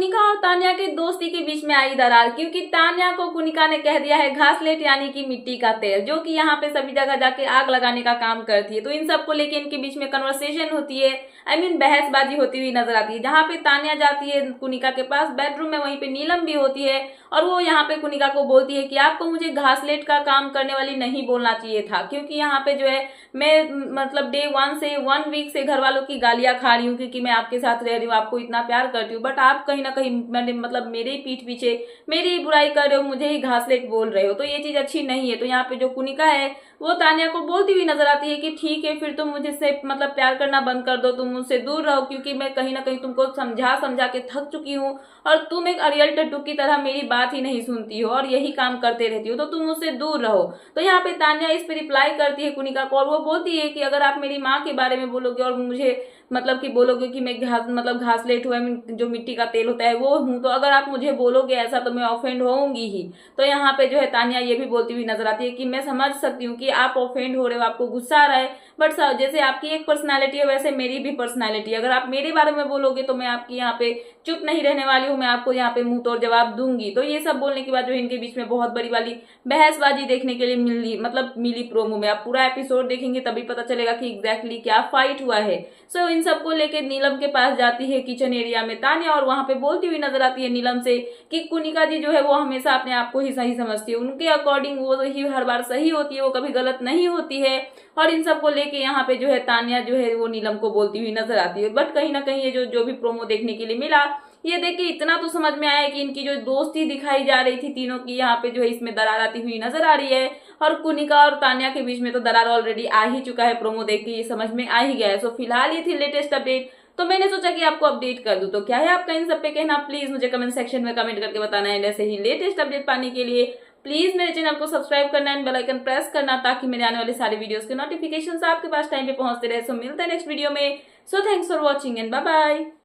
कुनिका और तान्या के दोस्ती के बीच में आई दरार, क्योंकि तान्या को कुनिका ने कह दिया है घासलेट यानी कि मिट्टी का तेल, जो कि यहाँ पे सभी जगह जाके आग लगाने का काम करती है। तो इन सब को लेके इनके बीच में कन्वर्सेशन होती है, बहसबाजी होती हुई नजर आती है। जहाँ पे तान्या जाती है कुनिका के पास बेडरूम में, वहीं पे नीलम भी होती है और वो यहाँ पे कुनिका को बोलती है कि आपको मुझे घासलेट का काम करने वाली नहीं बोलना चाहिए था, क्योंकि यहाँ पे जो है मैं मतलब डे 1 से 1 वीक से घर वालों की गालियां खा रही हूँ, क्योंकि मैं आपके साथ रह रही हूँ, आपको इतना प्यार करती हूँ, बट आप कहीं ना कहीं मैंने मतलब मेरे पीठ पीछे मेरी बुराई कर रहे हो, मुझे ही घासलेट बोल रहे हो, तो ये चीज अच्छी नहीं है। तो यहाँ पे जो कुनिका है वो तान्या को बोलती हुई नजर आती है कि ठीक है, फिर तुम मुझसे मतलब प्यार करना बंद कर दो, तुम मुझसे दूर रहो, क्योंकि मैं कहीं ना कहीं तुमको समझा समझा के थक चुकी हूँ और तुम एक अरियल टट्टू की तरह मेरी बात ही नहीं सुनती हो और यही काम करते रहती हो, तो तुम मुझसे दूर रहो। तो यहाँ पे तान्या इस पे रिप्लाई करती है कुनिका को और वो बोलती है कि अगर आप मेरी माँ के बारे में बोलोगे और मुझे मतलब कि बोलोगे कि मैं घासलेट हुआ, जो मिट्टी का तेल होता है वो हूँ, तो अगर आप मुझे बोलोगे ऐसा तो मैं ऑफेंड होऊंगी ही। तो यहाँ पे जो है तान्या ये भी बोलती हुई नजर आती है कि मैं समझ सकती हूँ कि आप ऑफेंड हो रहे हो, आपको गुस्सा आ रहा है, बट जैसे आपकी एक पर्सनालिटी है वैसे मेरी भी पर्सनालिटी है। अगर आप मेरे बारे में बोलोगे तो मैं आपकी यहाँ पे चुप नहीं रहने वाली हूँ, मैं आपको यहाँ पे मुंह तोड़ जवाब दूंगी। तो ये सब बोलने के बाद जो इनके बीच में बहुत बड़ी वाली बहसबाजी देखने के लिए मिली प्रोमो में। आप पूरा एपिसोड देखेंगे तभी पता चलेगा कि एग्जैक्टली क्या फाइट हुआ है। सो इन सबको लेके नीलम के पास जाती है किचन एरिया में तान्या और वहां पे बोलती हुई नजर आती है नीलम से कि कुनिका जी जो है वो हमेशा अपने आप को ही सही समझती है, उनके अकॉर्डिंग वो ही हर बार सही होती है, वो कभी गलत नहीं होती है। और इन सबको लेके यहाँ पे जो है तान्या जो है वो नीलम को बोलती हुई नजर आती है। बट कहीं ना कहीं ये जो भी प्रोमो देखने के लिए मिला, ये देख के इतना तो समझ में आया कि इनकी जो दोस्ती दिखाई जा रही थी तीनों की, यहाँ पे जो है इसमें दरार आती हुई नजर आ रही है। और कुनिका और तान्या के बीच में तो दरार ऑलरेडी आ ही चुका है, प्रोमो देख के ये समझ में आ ही गया है। सो फिलहाल ये थी लेटेस्ट अपडेट, तो मैंने सोचा कि आपको अपडेट कर दूं। तो क्या है आपका इन सब पे कहना, प्लीज मुझे कमेंट सेक्शन में कमेंट करके बताना है। ऐसे ही लेटेस्ट अपडेट पाने के लिए प्लीज मेरे चैनल को सब्सक्राइब करना एंड बेल आइकन प्रेस करना, ताकि मेरे आने वाले सारे वीडियोस के नोटिफिकेशंस आपके पास टाइम पे पहुंचते रहे। सो मिलते हैं नेक्स्ट वीडियो में। So thanks for watching and bye bye.